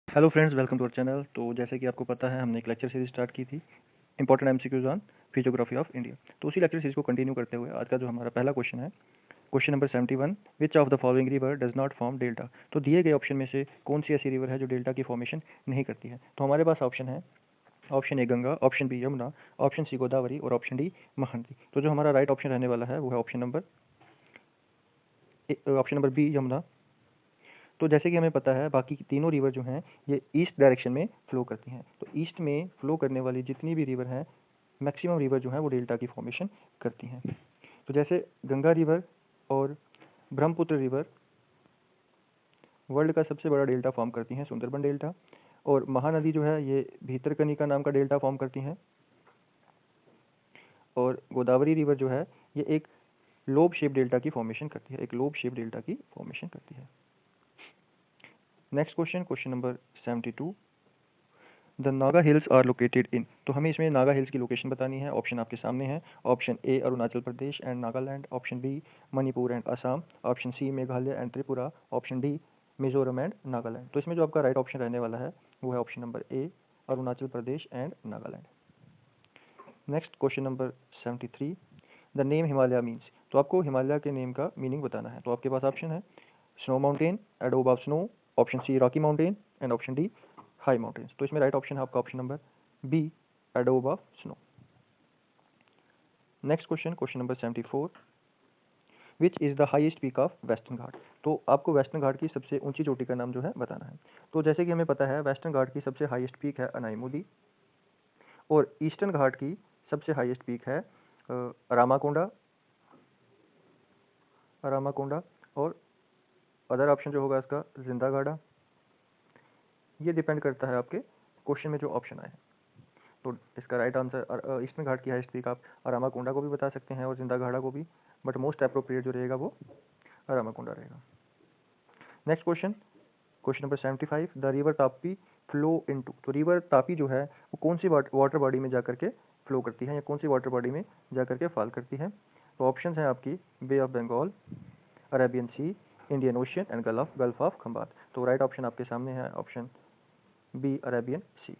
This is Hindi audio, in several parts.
Hello friends, welcome to our channel. तो जैसे कि आपको पता है, हमने एक लेक्चर सीरीज स्टार्ट की थी important MCQs on physiography of India. तो उसी लेक्चर सीरीज को कंटिन्यू करते हुए आज का जो हमारा पहला क्वेश्चन है, question number 71, which of the following river does not form delta. तो दिए गए ऑप्शन में से कौन सी ऐसी रिवर है जो डेल्टा की फॉर्मेशन नहीं करती है। तो हमारे पास ऑप्शन है, option A Ganga, option B Yamuna, option C Godavari और ऑप्शन डी महानदी। तो जो हमारा राइट ऑप्शन रहने वाला है वो है ऑप्शन नंबर बी यमुना। तो जैसे कि हमें पता है, बाकी की तीनों रिवर जो हैं ये ईस्ट डायरेक्शन में फ्लो करती हैं। तो ईस्ट में फ्लो करने वाली जितनी भी रिवर हैं, मैक्सिमम रिवर जो है वो डेल्टा की फॉर्मेशन करती हैं। तो जैसे गंगा रिवर और ब्रह्मपुत्र रिवर वर्ल्ड का सबसे बड़ा डेल्टा फॉर्म करती हैं, सुंदरबन डेल्टा। और महानदी जो है ये भीतरकनिका नाम का डेल्टा फॉर्म करती हैं। और गोदावरी रिवर जो है ये एक लोब शेप डेल्टा की फॉर्मेशन करती है, एक लोब शेप डेल्टा की फॉर्मेशन करती है। Next question, question number 72, the Naga hills are located in. तो हमें इसमें नागा हिल्स की लोकेशन बतानी है। ऑप्शन आपके सामने है। Option A Arunachal Pradesh and Nagaland, option B Manipur and Assam, option C Meghalaya and Tripura, option D Mizoram and Nagaland. तो इसमें जो आपका राइट ऑप्शन रहने वाला है वो है option number A Arunachal Pradesh and Nagaland. Next question number 73, the name Himalaya means. तो आपको हिमालय के नेम का मीनिंग बताना है। तो आपके पास ऑप्शन है, स्नो माउंटेन, एडोब of snow, option C rocky mountain and option D high mountains. तो इसमें राइट ऑप्शन है आपका ऑप्शन नंबर बी एडोब of snow. Next question, question number 74, which is the highest peak of western ghat. तो आपको वेस्टर्न घाट की सबसे ऊंची चोटी का नाम जो है बताना है। तो जैसे कि हमें पता है, वेस्टर्न घाट की सबसे हाईएस्ट पीक है अनाईमुदी और ईस्टर्न घाट की सबसे हाईएस्ट पीक है रामाकोंडा रामाकोंडा और अदर ऑप्शन जो होगा इसका जिंदागाड़ा। ये डिपेंड करता है आपके क्वेश्चन में जो ऑप्शन आए। तो इसका राइट आंसर ईस्टर्न घाट की हाईएस्ट पीक आप रामाकोंडा को भी बता सकते हैं और जिंदागाड़ा को भी, बट मोस्ट अप्रोप्रिएट जो रहेगा वो रामाकोंडा रहेगा। Next question, question number 75, the river Tapi flow into. तो रिवर तापी जो है वो कौन सी वाटर बॉडी में जाकर के फ्लो करती है या कौन सी वाटर बॉडी में जाकर के फॉल करती है। तो ऑप्शन है आपकी Bay of Bengal, Arabian Sea, Indian Ocean and Gulf of Khambhat. तो राइट ऑप्शन आपके सामने है option B Arabian Sea.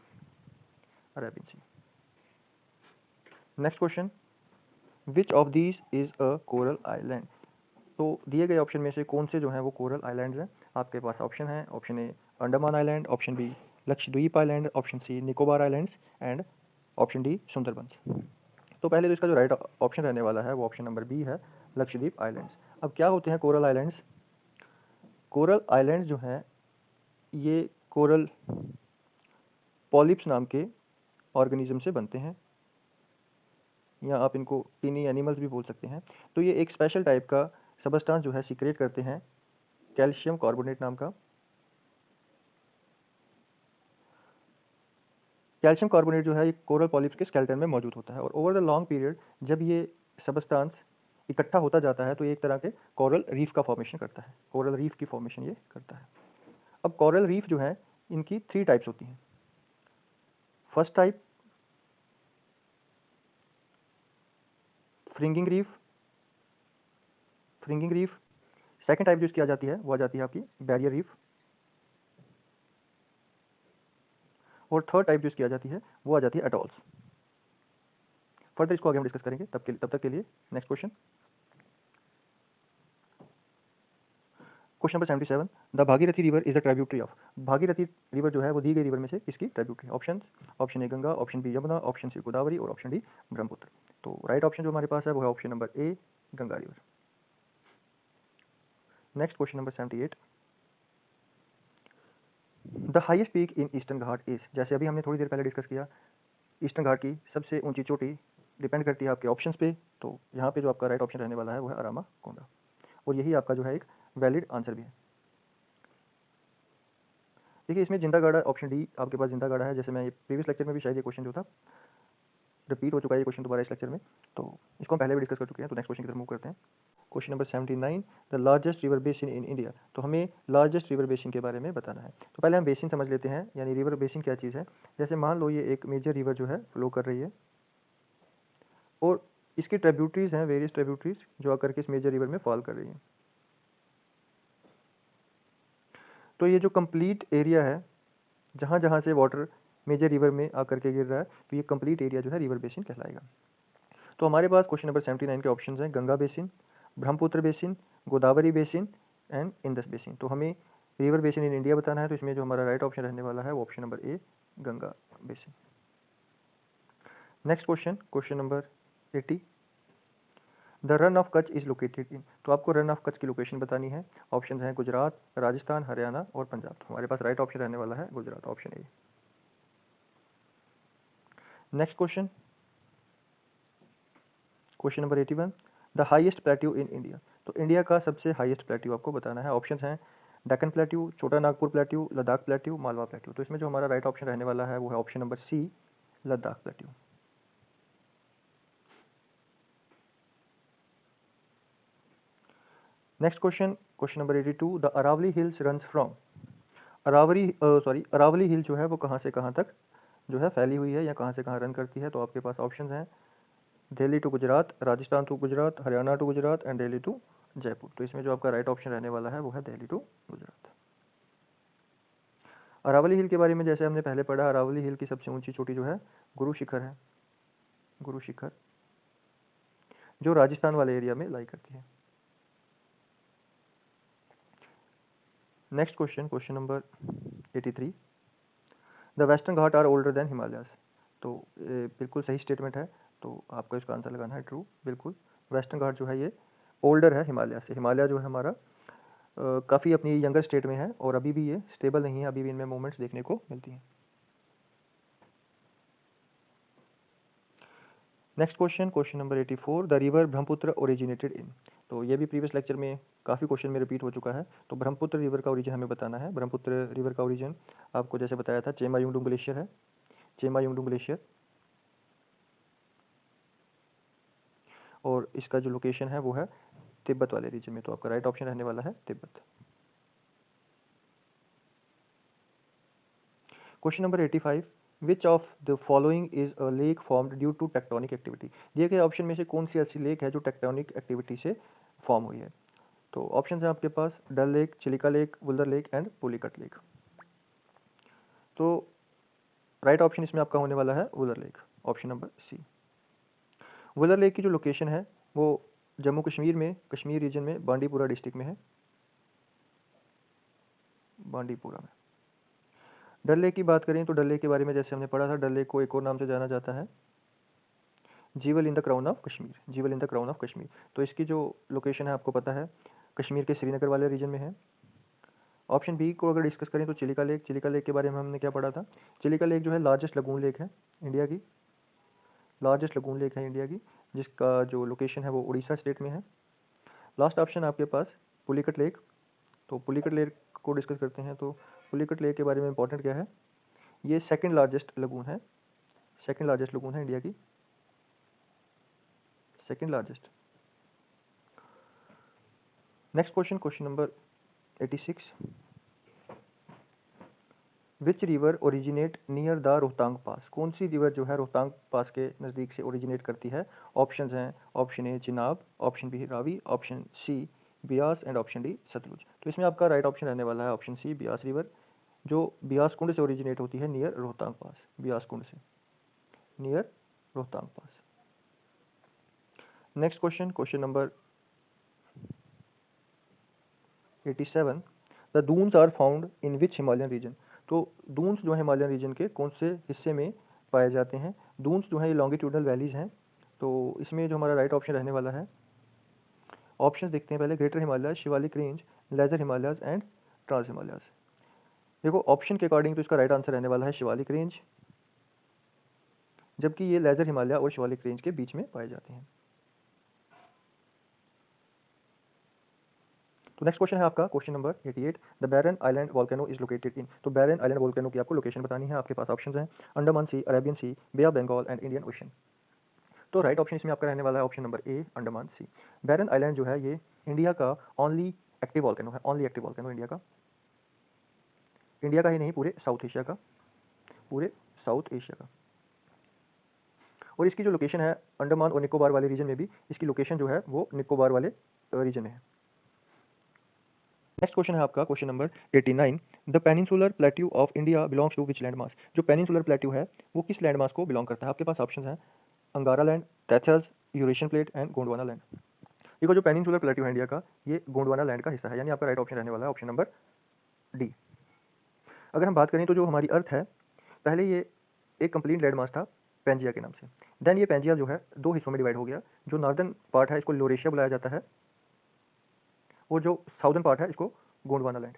Next question, which of these is a coral island. तो दिए गए ऑप्शन में से कौन से जो हैं वो कोरल आइलैंड हैं। आपके पास ऑप्शन है, option A Andaman island, option B Lakshadweep island, option C Nicobar islands and option D Sundarbans. तो पहले तो इसका जो राइट ऑप्शन रहने वाला है वो ऑप्शन नंबर बी है, लक्षद्वीप आइलैंड्स। अब क्या होते हैं कोरल आइलैंड्स। कोरल आइलैंड्स जो हैं ये कोरल पॉलिप्स नाम के ऑर्गेनिज्म से बनते हैं, या आप इनको टीनी एनिमल्स भी बोल सकते हैं। तो ये एक स्पेशल टाइप का सबस्टांस जो है सीक्रेट करते हैं, कैल्शियम कार्बोनेट नाम का। कैल्शियम कार्बोनेट जो है ये कोरल पॉलिप्स के स्केलेटन में मौजूद होता है और ओवर द लॉन्ग पीरियड जब ये सबस्टांस इकट्ठा होता जाता है तो ये एक तरह के कोरल रीफ का फॉर्मेशन करता है, कोरल रीफ की फॉर्मेशन ये करता है। अब कोरल रीफ जो है इनकी 3 टाइप्स होती हैं। First type fringing reef. Second type जो इसकी आ जाती है वो आ जाती है आपकी बैरियर रीफ। और थर्ड टाइप जो इसकी आ जाती है वो आ जाती है एटॉल्स। फर्दर इसको आगे हम डिस्कस करेंगे, तब तक के लिए next question, question number 77, the Bhagirathi river is the tributary of. Bhagirathi river जो है वो दी गई रिवर में से किसकी tributary. Option A Ganga, option B Yamuna, option C Godavari और ऑप्शन डी ब्रह्मपुत्र। तो राइट ऑप्शन जो हमारे पास है वो है option number A Ganga river. Next question number 78, the highest peak in eastern Ghat is. जैसे अभी हमने थोड़ी देर पहले डिस्कस किया, ईस्टर्न घाट की सबसे ऊंची चोटी डिपेंड करती है आपके ऑप्शंस पे। तो यहाँ पे जो आपका राइट ऑप्शन रहने वाला है वो है अरामाकोंडा और यही आपका जो है एक वैलिड आंसर भी है। देखिए इसमें जिंदागाड़ा ऑप्शन डी आपके पास जिंदागाड़ा है। जैसे मैं ये प्रीवियस लेक्चर में भी शायद ये क्वेश्चन जो था रिपीट हो चुका है ये क्वेश्चन दोबारा इस लेक्चर में, तो इसको हम पहले भी डिस्कस कर चुके हैं। तो नेक्स्ट क्वेश्चन की तरफ मूव करते हैं। Question number 79, the largest river basin in India. तो हमें लार्जेस्ट रिवर बेसिन के बारे में बताना है। तो पहले हम बेसिन समझ लेते हैं, यानी रिवर बेसिन क्या चीज़ है। जैसे मान लो ये एक मेजर रिवर जो है फ्लो कर रही है और इसकी ट्रिब्यूटरीज हैं, वेरियस ट्रिब्यूटरीज जो आकर के इस मेजर रिवर में फॉल कर रही हैं। तो ये जो कंप्लीट एरिया है जहाँ जहाँ से वाटर मेजर रिवर में आकर के गिर रहा है, तो ये कंप्लीट एरिया जो है रिवर बेसिन कहलाएगा। तो हमारे पास क्वेश्चन नंबर 79 के ऑप्शन हैं Ganga basin, Brahmaputra basin, Godavari basin and Indus basin. तो हमें रिवर बेसिन इन इंडिया बताना है, तो इसमें जो हमारा राइट ऑप्शन रहने वाला है वो option number A, Ganga basin. Next question, question number 80, the run of Kutch is located in. तो आपको रन ऑफ कच्छ की लोकेशन बतानी है। ऑप्शन हैं गुजरात, राजस्थान, हरियाणा और पंजाब। तो हमारे पास राइट ऑप्शन रहने वाला है Gujarat, option A. Next question, question number 81, the highest plateau in India. तो इंडिया का सबसे हाईएस्ट प्लेट्यू आपको बताना है। ऑप्शन हैं डेक्कन प्लेट्यू, छोटा Nagpur plateau, Ladakh plateau, Malwa plateau. तो इसमें जो हमारा राइट ऑप्शन रहने वाला है वो है option number C, Ladakh plateau. Next question, question number 82, the Aravalli hills runs from. Aravalli hill जो है वो कहाँ से कहाँ तक जो है फैली हुई है या कहाँ से कहाँ रन करती है। तो आपके पास ऑप्शन हैं Delhi to Gujarat, Rajasthan to Gujarat, Haryana to Gujarat and Delhi to Jaipur. तो इसमें जो आपका राइट ऑप्शन रहने वाला है वो है दिल्ली टू गुजरात। अरावली हिल के बारे में जैसे हमने पहले पढ़ा, अरावली हिल की सबसे ऊंची चोटी जो है गुरु शिखर है, गुरु शिखर, जो राजस्थान वाले एरिया में लाई करती है। Next question, question number 83, the western Ghat are older than Himalayas. तो बिल्कुल सही स्टेटमेंट है, तो आपको इसका आंसर लगाना है ट्रू। बिल्कुल वेस्टर्न घाट जो है ये ओल्डर है हिमालय से। हिमालय जो है हमारा काफ़ी अपनी यंगर स्टेट में है और अभी भी ये स्टेबल नहीं है, अभी भी इनमें मूवमेंट्स देखने को मिलती हैं। Next question, question number 84, the river Brahmaputra originated in. तो ये भी प्रीवियस लेक्चर में काफ़ी क्वेश्चन में रिपीट हो चुका है। तो ब्रह्मपुत्र रिवर का ओरिजिन हमें बताना है। ब्रह्मपुत्र रिवर का ओरिजिन आपको जैसे बताया था चेमायुंगडू ग्लेशियर है, चेमायुंगडू ग्लेशियर, और इसका जो लोकेशन है वो है तिब्बत वाले रीजन में। तो आपका राइट ऑप्शन रहने वाला है Tibet. Question number 85, which of the following is a lake formed due to tectonic activity. दिए गए ऑप्शन में से कौन सी ऐसी लेक है जो टेक्टोनिक एक्टिविटी से फॉर्म हुई है। तो ऑप्शन है आपके पास Dal lake, Chilika lake, Wular lake and Pulicat lake. तो राइट ऑप्शन इसमें आपका होने वाला है Wular lake, option number C. Wular lake की जो लोकेशन है वो जम्मू कश्मीर में, कश्मीर रीजन में बांडीपुरा डिस्ट्रिक्ट में है, बांडीपुरा में। डल लेक की बात करें तो डल लेक के बारे में जैसे हमने पढ़ा था, डल लेक को एक और नाम से जाना जाता है jewel in the crown of Kashmir, jewel in the crown of Kashmir. तो इसकी जो लोकेशन है आपको पता है कश्मीर के श्रीनगर वाले रीजन में है। ऑप्शन बी को अगर डिस्कस करें तो चिलिका लेक, चिलिका लेक के बारे में हमने क्या पढ़ा था, चिलिका लेक जो है लार्जेस्ट लगून लेक है इंडिया की, लार्जेस्ट लगून लेक है इंडिया की, जिसका जो लोकेशन है वो उड़ीसा स्टेट में है। लास्ट ऑप्शन आपके पास पुलिकट लेक। तो पुलिकट लेक को डिस्कस करते हैं। तो पुलिकट लेक के बारे में इंपॉर्टेंट क्या है, ये सेकंड लार्जेस्ट लगून है, सेकंड लार्जेस्ट लगून है इंडिया की, second largest. Next question, question number 86, which river originate near the Rohtang pass. कौन सी रिवर जो है रोहतांग पास के नज़दीक से ओरिजिनेट करती है। ऑप्शंस हैं option A Chenab, option B Ravi, option C Beas and option D Sutlej. तो इसमें आपका राइट ऑप्शन रहने वाला है ऑप्शन सी बियास रिवर, जो बियास कुंड से ओरिजिनेट होती है नियर रोहतांग पास, बियास कुंड से near Rohtang pass. Next question, question number 87, the duns are found in which Himalayan region. तो दून्स जो है हिमालयन रीजन के कौन से हिस्से में पाए जाते हैं। दून्स जो है ये लॉन्गिट्यूडनल वैलीज हैं। तो इसमें जो हमारा राइट ऑप्शन रहने वाला है, ऑप्शन देखते हैं पहले, greater Himalaya, Shivalik range, lesser Himalayas and trans Himalayas. देखो ऑप्शन के अकॉर्डिंग तो इसका राइट आंसर रहने वाला है शिवालिक रेंज, जबकि ये लेजर हिमालय और शिवालिक रेंज के बीच में पाए जाते हैं। तो नेक्स्ट क्वेश्चन है आपका question number 88, the Barren Island volcano is located in. तो बैरन आइलैंड वोल्केनो की आपको लोकेशन बतानी है। आपके पास ऑप्शंस हैं Andaman Sea, Arabian Sea, Bay of Bengal and Indian Ocean. तो राइट ऑप्शन इसमें आपका रहने वाला है option number A, Andaman Sea. Barren Island जो है ये इंडिया का ओनली एक्टिव वोल्केनो है, ओनली एक्टिव वोल्केनो इंडिया का, इंडिया का ही नहीं पूरे साउथ एशिया का, पूरे साउथ एशिया का। और इसकी जो लोकेशन है अंडमान और निकोबार वाले रीजन में भी इसकी लोकेशन जो है वो निकोबार वाले रीजन में है। नेक्स्ट क्वेश्चन है आपका question number 89, the peninsular plateau of India belongs to which land mass. जो पेनिनसुलर प्लेट्यू है वो किस लैंड मास को बिलोंग करता है? आपके पास ऑप्शन हैं Angara land, Tethys, Eurasian plate and Gondwana land. देखो जो पेनिनसुलर प्लेट्यू है इंडिया का, ये गोंडवाना लैंड का हिस्सा है, यानी आपका राइट ऑप्शन रहने वाला है ऑप्शन नंबर डी। अगर हम बात करें तो जो हमारी अर्थ है, पहले ये एक कंप्लीट लैंड मास था पेंजिया के नाम से। देन ये पेंजिया जो है दो हिस्सों में डिवाइड हो गया। जो नॉर्दर्न पार्ट है इसको लोरेशिया बुलाया जाता है और जो साउदर्न पार्ट है इसको गोंडवाना लैंड।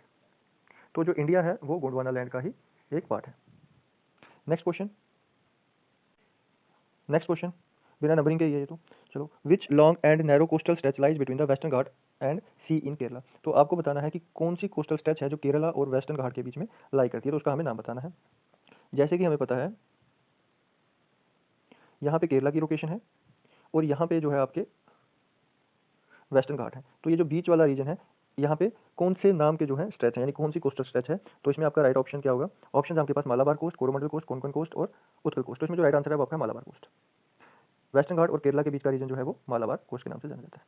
तो जो इंडिया है वो गोंडवाना लैंड का ही एक पार्ट है। नेक्स्ट क्वेश्चन, बिना नंबरिंग के ये तो चलो, which long and narrow coastal stretch lies between the western ghat and sea in Kerala. तो आपको बताना है कि कौन सी कोस्टल स्ट्रेच है जो केरला और वेस्टर्न घाट के बीच में लाई करती है, तो उसका हमें नाम बताना है। जैसे कि हमें पता है यहाँ पे केरला की लोकेशन है और यहाँ पे जो है आपके वेस्टर्न घाट है। तो ये जो बीच वाला रीजन है यहाँ पे कौन से नाम के जो है स्ट्रेच है, यानी कौन सी कोस्टल स्ट्रेच है, तो इसमें आपका राइट ऑप्शन क्या होगा? ऑप्शन आपके पास Malabar coast, Coromandel coast, Konkan coast और उत्कल कोस्ट। तो इसमें जो राइट आंसर है वो आपका मालाबार कोस्ट। वेस्टर्न घाट और केरला के बीच का रीजन जो है वो मालाबार कोस्ट के नाम से जाना जाता है।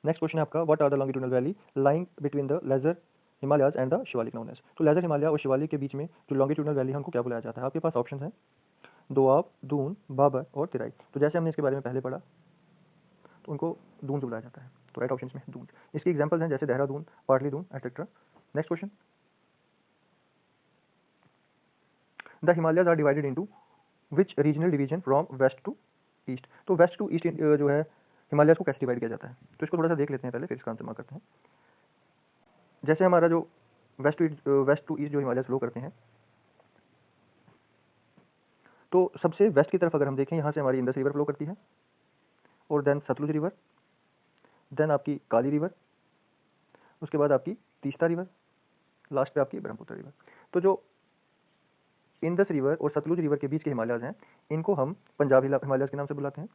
नेक्स्ट क्वेश्चन है आपका, what are the longitudinal valley lying between the lesser Himalayas and the Shivalik known as. तो लेजर हिमालय और शिवालिक के बीच में जो लॉन्गिट्यूडनल वैली है उनको क्या बुलाया जाता है? आपके पास ऑप्शन है दोआब, दून, बाबर और तिराई। तो जैसे हमने इसके बारे में पहले पढ़ा तो उनको दून से बुलाया जाता है, तो राइट ऑप्शन में दून। इसकी एग्जांपल्स हैं जैसे Dehradun, Patlidun etcetera. Next question, the Himalayas are divided into which regional division from west to east. तो वेस्ट टू ईस्ट जो है हिमालयाज को कैसे डिवाइड किया जाता है, तो इसको थोड़ा सा देख लेते हैं पहले, फिर इसका आंसर मार्क करते हैं। जैसे हमारा जो वेस्ट टू ईस्ट जो हिमालयाज फ्लो करते हैं, तो सबसे वेस्ट की तरफ अगर हम देखें, यहाँ से हमारी इंदस रिवर फ्लो करती है और देन सतलुज रिवर, देन आपकी काली रिवर, उसके बाद आपकी तीस्ता रिवर, लास्ट पे आपकी ब्रह्मपुत्र रिवर। तो जो इंदस रिवर और सतलुज रिवर के बीच के हिमालयाज हैं इनको हम पंजाब हिमालयाज के नाम से बुलाते हैं।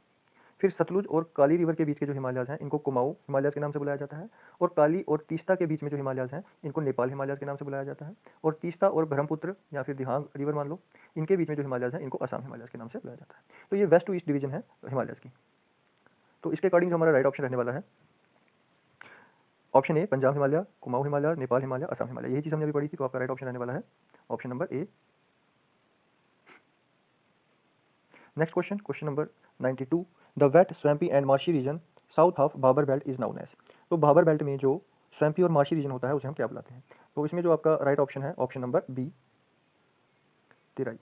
फिर सतलुज और काली रिवर के बीच के जो हिमालयाज हैं इनको कुमाऊं हिमालयाज के नाम से बुलाया जाता है। और काली और तीस्ता के बीच में जो हिमालयाज हैं इनको नेपाल हिमालयाज के नाम से बुलाया जाता है। और तीस्ता और ब्रह्मपुत्र या फिर दिहांग रिवर मान लो, इनके बीच में जो हिमालयाज हैं इनको असम हिमालयाज के नाम से बुलाया जाता है। तो ये वेस्ट टू ईस्ट डिवीजन है हिमालयाज की। तो इसके अकॉर्डिंग जो हमारा राइट ऑप्शन रहने वाला है ऑप्शन ए, पंजाब हिमालय, कुमाऊं हिमालय, नेपाल हिमालय, असम हिमालय। यही चीज हमने अभी पढ़ी थी, तो आपका राइट ऑप्शन रहने वाला है option number A. Next question, question number 92, the wet swampy and marshy region south of Bhabar belt is known as. तो भाबर बेल्ट में जो स्वैम्पी और मार्शी रीजन होता है उसे हम क्या बुलाते हैं? तो इसमें जो आपका राइट ऑप्शन है option number B, Terai.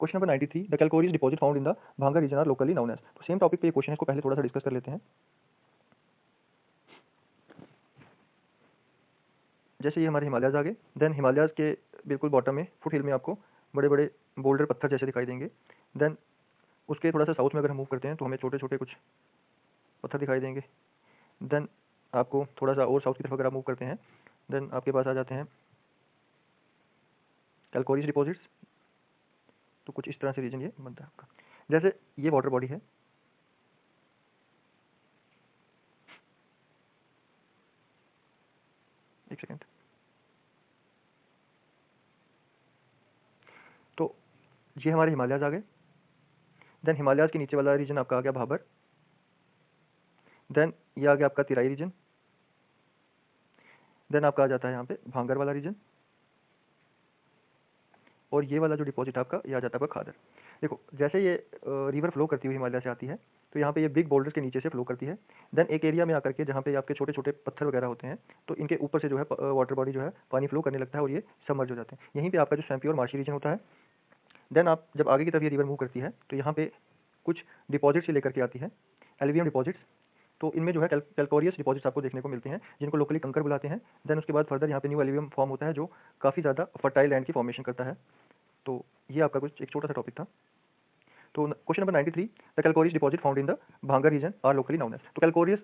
Question number 93, the calcareous deposit found in the Bhangar region are locally known as. तो सेम टॉपिक पे ये क्वेश्चन है, इसको पहले थोड़ा सा डिस्कस कर लेते हैं। जैसे ये हमारे हिमालयाज आ गए, देन हिमालयाज के बिल्कुल बॉटम में फुट हिल में आपको बड़े बड़े बोल्डर पत्थर जैसे दिखाई देंगे। देन उसके थोड़ा सा साउथ में अगर हम मूव करते हैं तो हमें छोटे छोटे कुछ पत्थर दिखाई देंगे। देन आपको थोड़ा सा और साउथ की तरफ अगर आप मूव करते हैं, देन आपके पास आ जाते हैं कैलकोरियस डिपॉजिट्स। तो कुछ इस तरह से रीजन ये बनता है आपका। जैसे ये वाटर बॉडी है, एक सेकेंड। तो ये हमारे हिमालयाज आ गए। देन हिमालयाज के नीचे वाला रीजन आपका आ गया भाबर। देन ये आ गया आपका तिराई रीजन। देन आपका आ जाता है यहाँ पे भांगर वाला रीजन। और ये वाला जो डिपॉजिट आपका ये आ जाता है आपका खादर। देखो जैसे ये रिवर फ्लो करती हुई हिमालय से आती है, तो यहाँ पे ये बिग बोल्डर्स के नीचे से फ्लो करती है। देन एक एरिया में आकर के जहाँ पे आपके छोटे छोटे पत्थर वगैरह होते हैं, तो इनके ऊपर से जो है वाटर बॉडी जो है पानी फ्लो करने लगता है और ये सबमर्ज हो जाते हैं। यहीं पे आपका जो स्वैम्पी और मार्शी रीजन होता है। देन आप जब आगे की तरफ ये रिवर मूव करती है तो यहाँ पे कुछ डिपॉजिट्स लेकर के आती है, एल्यूवियम डिपॉजिट्स। तो इनमें जो है कैलकोरियस डिपॉजिट्स आपको देखने को मिलते हैं, जिनको लोकली कंकर बुलाते हैं। देन उसके बाद फर्दर यहाँ पे न्यू एल्यूवियम फॉर्म होता है जो काफ़ी ज़्यादा फर्टाइल लैंड की फॉर्मेशन करता है। तो ये आपका कुछ एक छोटा सा टॉपिक था। तो question number 93, the calcareous deposit found in the Bhangar region are locally known as. तो कैलकोरियस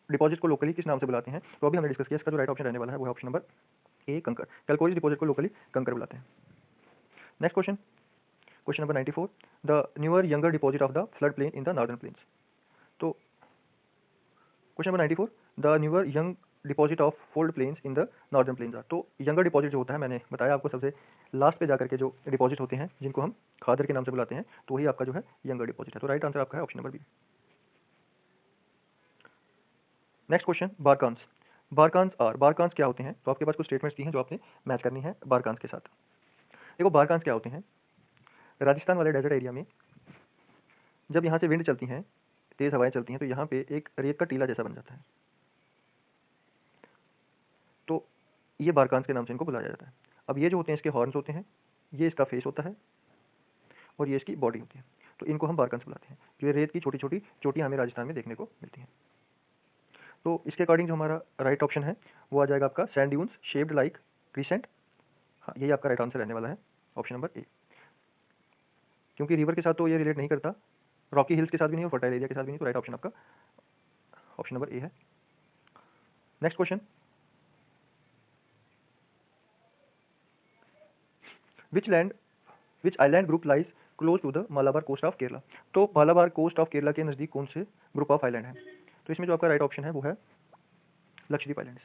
डिपॉजिट को लोकली किस नाम से बुलाते हैं? तो अभी हमने डिस्कस किया, इसका जो राइट ऑप्शन रहने वाला है वो है ऑप्शन नंबर ए, कंकर। कैलकोरियस डिपॉजिट को लोकली कंकर बुलाते हैं। Next question, question number 94, the newer younger deposit of the flood plain in the northern plains. तो question number 94, the newer young deposit of fold plains in the northern plains are. तो यंगर डिपॉजिट जो होता है, मैंने बताया आपको सबसे लास्ट पे जाकर के जो डिपॉजिट होते हैं जिनको हम खादर के नाम से बुलाते हैं, तो वही आपका जो है यंगर डिपॉजिट है। तो राइट आंसर आपका है option number B. Next question, barchans. Barchans are, barchans क्या होते हैं? तो आपके पास कुछ स्टेटमेंट्स दी हैं जो आपने मैच करनी है बारकांस के साथ। देखो बारकांस क्या होते हैं, राजस्थान वाले डेजर्ट एरिया में जब यहाँ से विंड चलती हैं, तेज हवाएं चलती हैं, तो यहाँ पे एक रेत का टीला जैसा बन जाता है, तो ये बारकांस के नाम से इनको बुलाया जाता है। अब ये जो होते हैं इसके हॉर्न्स होते हैं, ये इसका फेस होता है और ये इसकी बॉडी होती है, तो इनको हम बारकांस बुलाते हैं। जो ये रेत की छोटी छोटी चोटियाँ हमें राजस्थान में देखने को मिलती हैं। तो इसके अकॉर्डिंग जो हमारा राइट ऑप्शन है वो आ जाएगा आपका sand dunes shaped like crescent. हाँ, यही आपका राइट आंसर रहने वाला है, ऑप्शन नंबर ए। क्योंकि रिवर के साथ तो ये रिलेट नहीं करता, रॉकी हिल्स के साथ भी नहीं और फर्टाइल एरिया के साथ भी नहीं, तो राइट ऑप्शन आपका ऑप्शन नंबर ए है। Next question, which island group lies close to the Malabar coast of Kerala. तो मालाबार कोस्ट ऑफ केरला के नज़दीक कौन से ग्रुप ऑफ आइलैंड है? तो इसमें जो आपका राइट ऑप्शन है वो है लक्षद्वीप आइलैंड्स।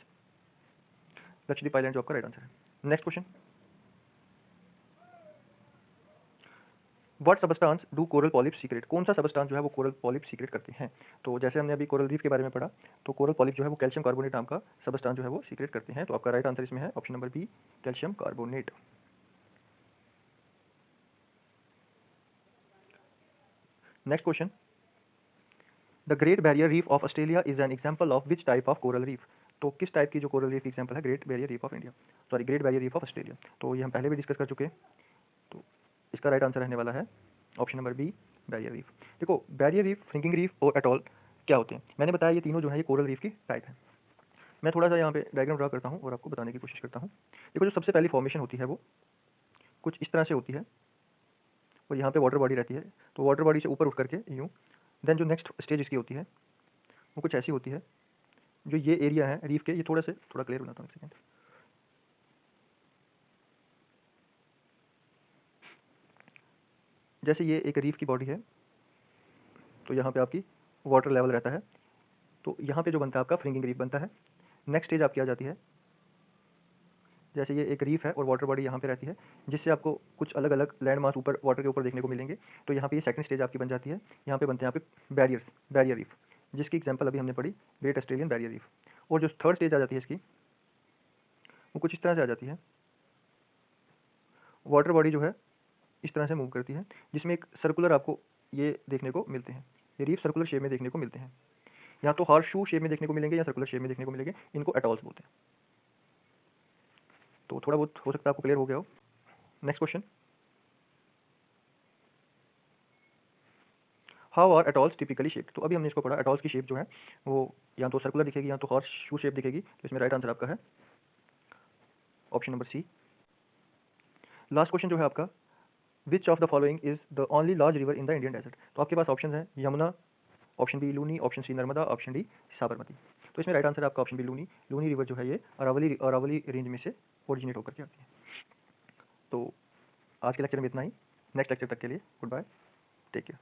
लक्षद्वीप आइलैंड जो आपका राइट आंसर है। Next question, what substance do coral polyp secret. कौन सा सबस्टांस जो है वो कोरल पॉलिप सीक्रेट करते हैं? तो जैसे हमने अभी कोरल रीफ के बारे में पढ़ा, तो कोरल पॉलिप जो है वो कैल्शियम कार्बोनेट नाम का सबस्टांस जो है वो सीक्रेट करते हैं, तो आपका राइट आंसर इसमें है option number B, calcium carbonate. Next question, the Great Barrier Reef of Australia is an example of which type of coral reef. तो किस टाइप की जो कोरल रीफ एग्जाम्पल है Great Barrier Reef of India, sorry Great Barrier Reef of Australia. तो ये हम पहले भी डिस्कस कर चुके हैं, तो इसका राइट आंसर रहने वाला है option number B, barrier reef. देखो बैरियर रीफ, फ्रिंकिंग रीफ और एटॉल क्या होते हैं? मैंने बताया ये तीनों जो है ये कोरल रीफ की टाइप है। मैं थोड़ा सा यहाँ पे डायग्राम ड्रा करता हूँ और आपको बताने की कोशिश करता हूँ। देखो जो सबसे पहली फॉर्मेशन होती है वो कुछ इस तरह से होती है और यहाँ पे वाटर बॉडी रहती है, तो वाटर बॉडी से ऊपर उठ करके यूँ, देन जो नेक्स्ट स्टेज इसकी होती है वो कुछ ऐसी होती है। जो ये एरिया है रीफ के, ये थोड़ा क्लियर बनाता हूँ एक सेकेंड। जैसे ये एक रीफ की बॉडी है, तो यहाँ पे आपकी वाटर लेवल रहता है, तो यहाँ पे जो बनता है आपका फ्रिंगिंग रीफ बनता है। नेक्स्ट स्टेज आपकी आ जाती है, जैसे ये एक रीफ है और वाटर बॉडी यहाँ पे रहती है, जिससे आपको कुछ अलग अलग लैंड मास ऊपर वाटर के ऊपर देखने को मिलेंगे, तो यहाँ पे ये सेकंड स्टेज आपकी बन जाती है। यहाँ पे बनते हैं यहाँ पे बैरियर रीफ, जिसकी एग्जांपल अभी हमने पढ़ी ग्रेट ऑस्ट्रेलियन बैरियर रीफ। और जो थर्ड स्टेज आ जाती है इसकी, वो कुछ इस तरह से आ जाती है। वाटर बॉडी जो है इस तरह से मूव करती है, जिसमें एक सर्कुलर आपको ये देखने को मिलते हैं, ये रीफ सर्कुलर शेप में देखने को मिलते हैं। या तो हॉर्स शू शेप में देखने को मिलेंगे या सर्कुलर शेप में देखने को मिलेंगे, इनको एटॉल्स बोलते हैं। तो थोड़ा बहुत हो सकता है आपको क्लियर हो गया हो। Next question, how are atolls typically shaped. तो अभी हमने इसको पढ़ा, एटॉल्स की शेप जो है वो या तो सर्कुलर दिखेगी या तो हॉर्स शू शेप दिखेगी, तो इसमें राइट आंसर आपका है option number C. Last question जो है आपका, which of the following is the only large river in the Indian desert. तो आपके पास ऑप्शन है Yamuna, option B Luni, option C Narmada, option D Sabarmati. तो इसमें राइट आंसर आपका option B Luni. Luni river जो है ये अरावली रेंज में से ओरिजिनेट होकर के आती है। तो आज के लेक्चर में इतना ही, नेक्स्ट लेक्चर तक के लिए गुड बाय, टेक केयर।